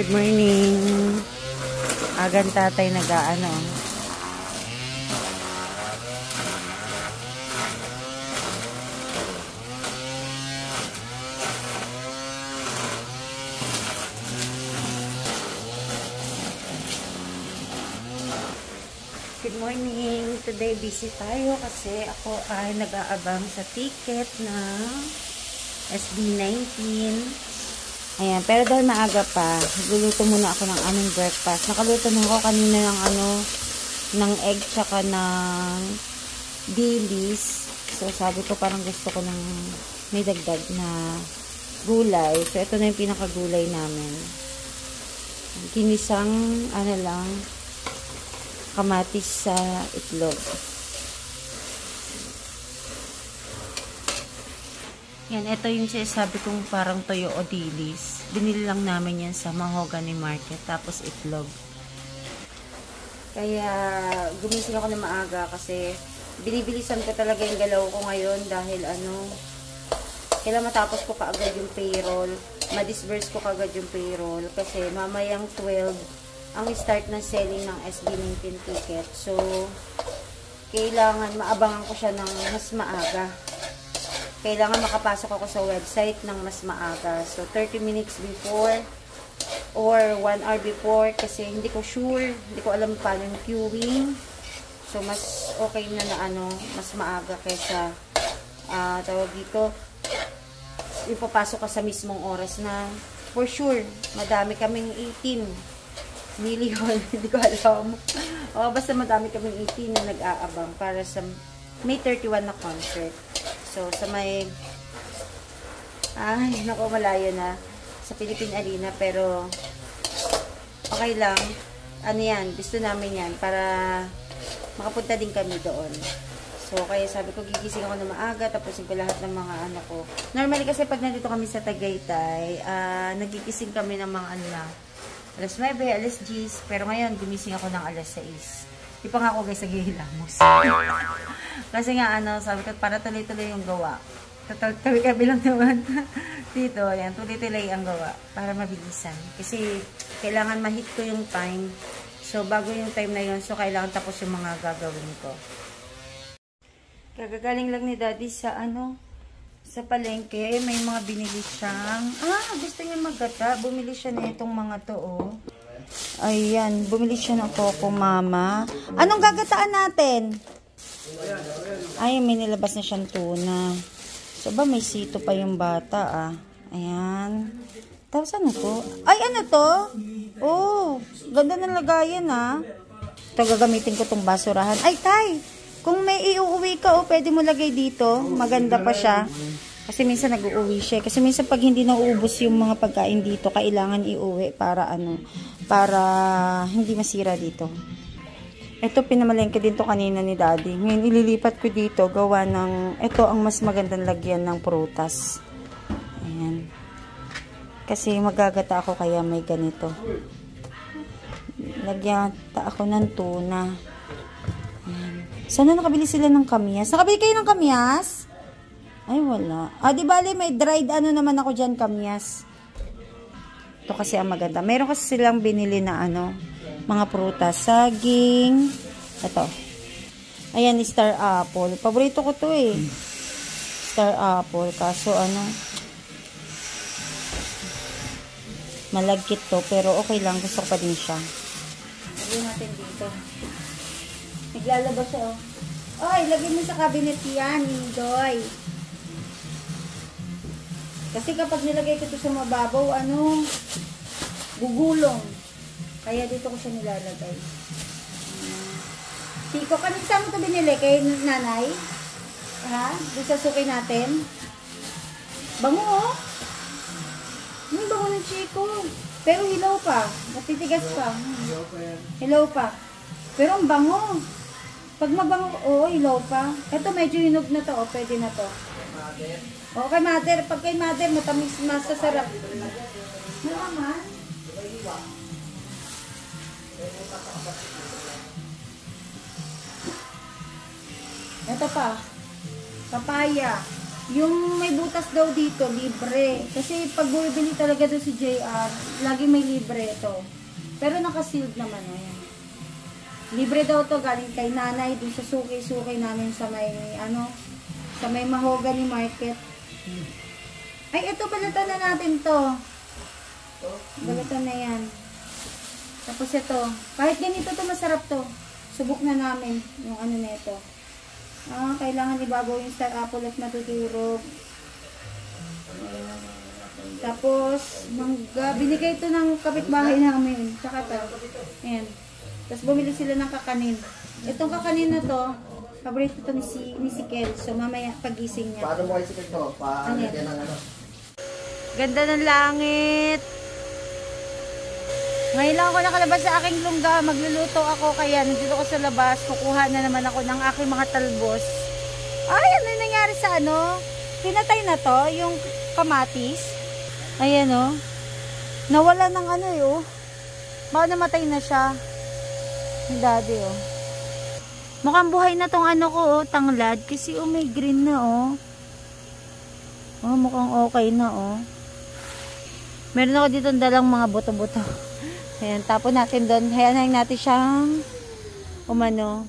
Good morning. Agan tatay nag-aano. Good morning. Today busy tayo kasi ako ay nag-aabang sa ticket ng SB19. Ayan, pero dahil maaga pa, luluto muna ako ng aming breakfast. Nakaluto na ako kanina ng ng egg tsaka ng dilis. So, sabi ko parang gusto ko ng may dagdag na gulay. So, ito na yung pinakagulay namin. Ginisang, kamatis sa itlog. Yan, ito yung sinasabi kong parang toyo o dilis. Binili lang namin yan sa Mahogany Market. Tapos itlog. Kaya, gumising ako na maaga kasi binibilisan ko talaga yung galaw ko ngayon dahil kailan matapos ko kaagad yung payroll. Ma-disburse ko kaagad yung payroll kasi mamayang 12 ang start ng selling ng SB19 ticket. So, kailangan maabangan ko siya ng mas maaga. Kailangan makapasok ako sa website ng mas maaga. So, 30 minutes before or 1 hour before kasi hindi ko sure, hindi ko alam paano yung queuing. So, mas okay na mas maaga kaysa tawag dito, ipapasok ka sa mismong oras na for sure, madami kaming 18 million, hindi ko alam. Basta madami kaming 18 na nag-aabang para sa May 31 na concert. So, sa may malayo na sa Philippine Arena, pero okay lang. Yan, gusto namin yan para makapunta din kami doon. So, kaya sabi ko, gigising ako na maaga, tapusin ko lahat ng mga ko. Normally kasi pag nandito kami sa Tagaytay, nagigising kami ng mga alas 9, alas 10, pero ngayon, gumising ako ng alas 6. Di pa nga ako guys, naghihilamos. Kasi nga, sabi ko, para tuloy-tuloy yung gawa. Tabi-tabi lang naman dito. Ayan, tuloy-tuloy ang gawa. Para mabilisan. Kasi, kailangan ma-hit ko yung time. So, bago yung time na yun, so, kailangan tapos yung mga gagawin ko. Kagagaling lang ni Daddy sa, sa palengke. May mga binili siyang, gusto niya maggata. Bumili siya na itong mga to, Ayan, bumili siya ng Coco Mama. Anong gagataan natin? Ay, may nilabas na siyang tuna. So, may sito pa yung bata, Ayan. Tapos, ano to? Ay, ano to? Oh, ganda ng lagayan, Ito, gagamitin ko tong basurahan. Ay, Tay! Kung may iuwi ka, pwede mo lagay dito. Maganda pa siya. Kasi minsan nag-uuwi siya. Kasi minsan pag hindi nauubos yung mga pagkain dito, kailangan iuwi para para hindi masira dito. Ito, pinamalengke din to kanina ni Daddy. Ngayon, ililipat ko dito, gawa ng, ito ang mas magandang lagyan ng prutas. Ayan. Kasi magagata ako kaya may ganito. Lagyan ako ng tuna. Ayan. Sana nakabili sila ng kamyas? Nakabili kayo ng kamyas? Ay, wala. Di bali, may dried naman ako dyan, kamyas. Ito kasi ang maganda. Meron kasi silang binili na mga prutas. Saging. Ito. Ayan, star apple. Paborito ko to Star apple. Kaso malagkit to. Pero okay lang. Gusto ko pa din siya. Lagyan natin dito. Naglalabas siya, lagyan mo sa cabinet yan, Indoy. Kasi kapag nilagay ko ito sa mababaw, gugulong. Kaya dito ko siya nilalagay. Chico, kanina mo ito binili kay nanay? Doon sa suki natin? Bango, May bango ng Chico. Pero hilaw pa. Matitigas pa. Hilaw pa. Pero ang bango. Pag mabango, hilaw pa. Ito medyo hinog na to, pwede na to. Okay, mother. Pag kay mother, matamis, masasarap. Naman. Ito pa. Papaya. Yung may butas daw dito, libre. Kasi pag bumibili talaga doon si JR, lagi may libre ito. Pero naka-sealed naman. Ayan. Libre daw to galing kay nanay doon sa suki-suki namin sa may, sa may Mahogany Market. Ay, ito, balatan na natin to. Balatan na yan. Tapos ito, kahit ganito to, masarap to. Subok na namin yung ano na ito. Kailangan ibabaw yung star apple at matutulog. Tapos, binigay ito ng kapitbahay namin. Tsaka ito. Ayan. Tapos bumili sila ng kakanin. Itong kakanin na to, paborito ito ni si Kel. So, mamaya pagising niya. Paano mo kayo sikit to? Paano yan ang ano? Ganda ng langit. Ngayon lang ako nakalabas sa aking lungga. Magluluto ako. Kaya nandito ko sa labas. Kukuha na naman ako ng aking mga talbos. Ay, ano yung nangyari sa ano? Pinatay na to, yung kamatis. Ayan o. Nawala ng ano yun. Baka namatay na siya. Yung daddy o. Mukhang buhay na tong ano ko o, tanglad. Kasi o, may green na o. Oh, mukhang okay na o. Meron ako dito dalang mga buto-buto. Ayan, tapon natin doon. Hayanin natin siyang umano.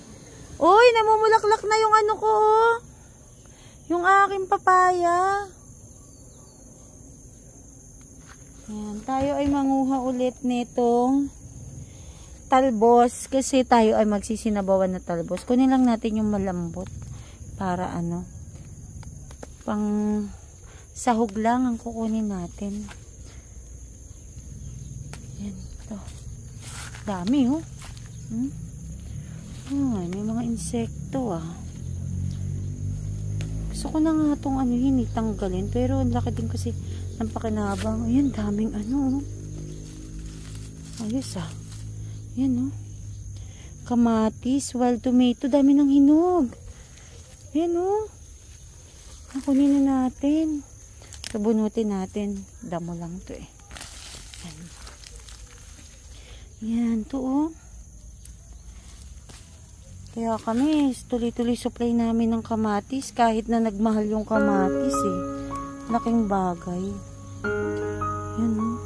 Uy, namumulaklak na yung ano ko, oh. Yung aking papaya. Ayan, tayo ay manguha ulit nitong talbos. Kasi tayo ay magsisinabawan na talbos. Kunin lang natin yung malambot. Para ano, pang sahog lang ang kukunin natin. Ayan. Dami oh. Ay, may mga insekto ah. Gusto ko na nga itong ano yun tanggalin. Pero ang laki din kasi ng pakinabang. Ayan, daming ano oh. Ayos ah. Ayan oh. Kamatis, wild tomato. Dami ng hinog. Ayan oh. Nakunin na natin. Sabunutin natin. Damo lang to eh. Ayan. Yan, to oh. Kaya kami, tuloy-tuloy supply namin ng kamatis kahit na nagmahal yung kamatis eh. Laking bagay. Yan oh.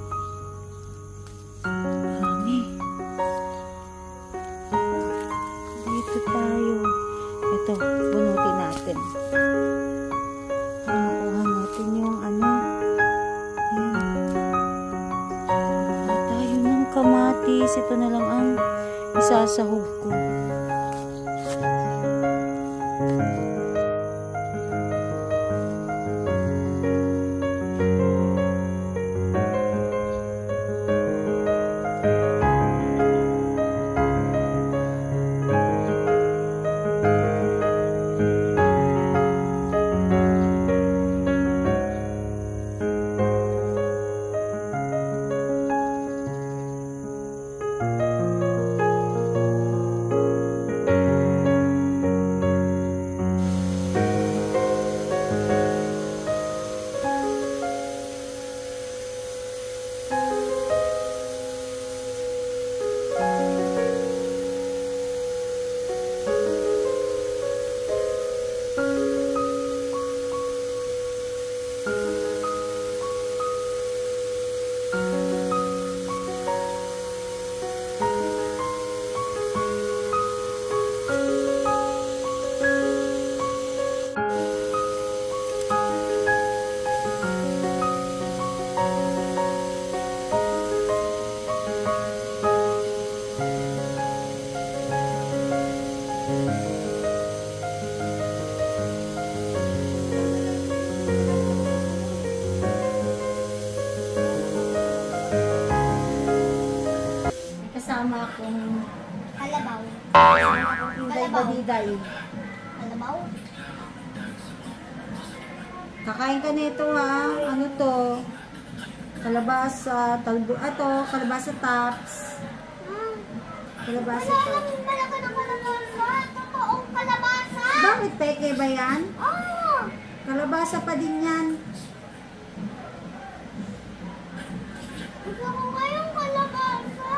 Dami. Dito tayo. Ito, bunutin natin. Nakuha natin yung ano. Kamatis, ito na lang ang isasahog ko. Kasama akong Kalabaw. Inday Badiday. Kalabaw? Kakain ka nito ha. Ano to? Kalabasa, kalabasa tops. Kalabasa tops. Malaki ng kalabasa. Totoong kalabasa. Bakit peke ba yan? Oh! Kalabasa pa din yan. Gusto ko kayong kalabasa.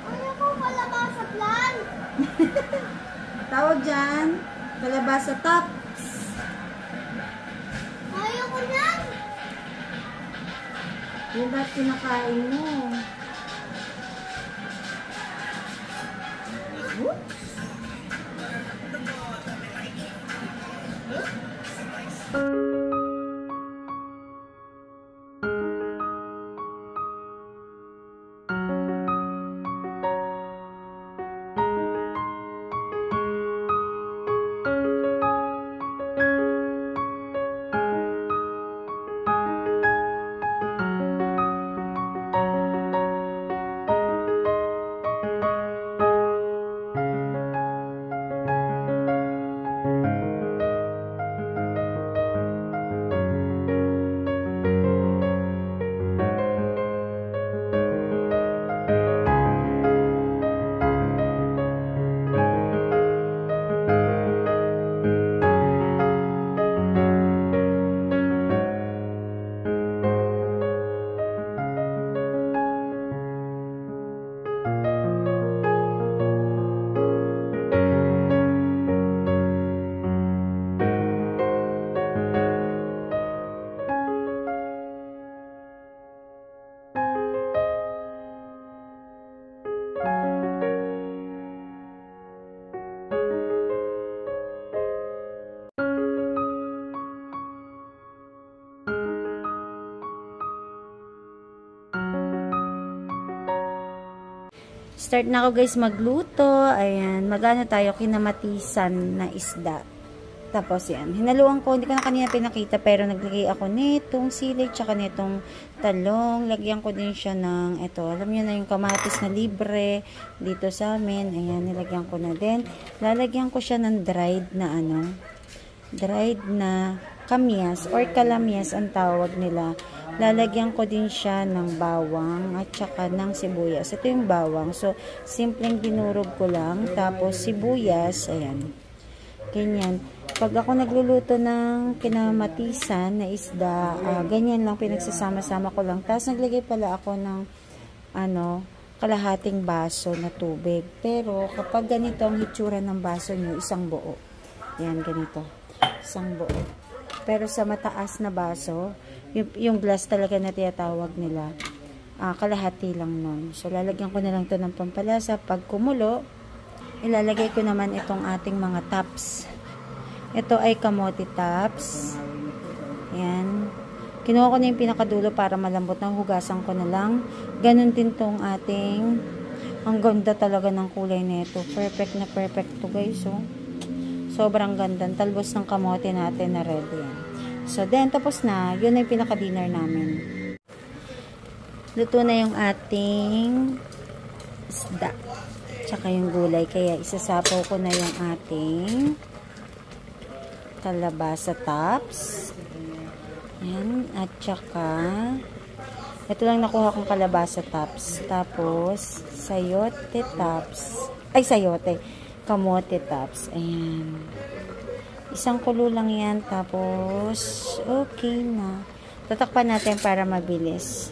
Ano ko kalabasa plant? Tawag dyan, kalabasa tops. Ay, Yung ba't kinakain mo? Start na ako guys magluto. Ayan, magano tayo kinamatisan na isda. Tapos yan, hinaluan ko, hindi ko na kanina pinakita pero naglagay ako nitong sili tsaka nitong talong. Lagyan ko din siya ng ito, alam niyo na yung kamatis na libre dito sa amin. Ayan, nilagyan ko na din. Lalagyan ko siya ng dried na kamyas or kalamyas ang tawag nila. Lalagyan ko din siya ng bawang at saka ng sibuyas. Ito yung bawang. So, simpleng dinurog ko lang. Tapos, sibuyas. Ayan. Ganyan. Pag ako nagluluto ng kinamatisan na isda, ganyan lang, pinagsasama-sama ko lang. Tapos, naglagay pala ako ng, kalahating baso na tubig. Pero, kapag ganito ang hitsura ng baso nyo, isang buo. Ayan, ganito. Isang buo. Pero sa mataas na baso, yung glass talaga na tinatawag nila, kalahati lang nun. So, lalagyan ko na lang ito ng pampalasa. Pag kumulo, ilalagay ko naman itong ating mga tops. Ito ay kamote tops. Ayan. Kinuha ko na yung pinakadulo para malambot na. Hugasan ko na lang. Ganun din tong ating, ang ganda talaga ng kulay nito. Perfect na perfect to guys. So, sobrang ganda. Talbos ng kamote natin na red yan. So, then, tapos na. Yun na yung pinaka-dinner namin. Luto na yung ating isda. Tsaka yung gulay. Kaya, isasapaw ko na yung ating kalabasa tops. Ayan. At tsaka, ito lang nakuha kong kalabasa tops. Tapos, sayote tops. Ay, sayote. Kamote tops. Ayan. Isang kulo lang yan. Tapos, okay na. Tatakpan natin para mabilis.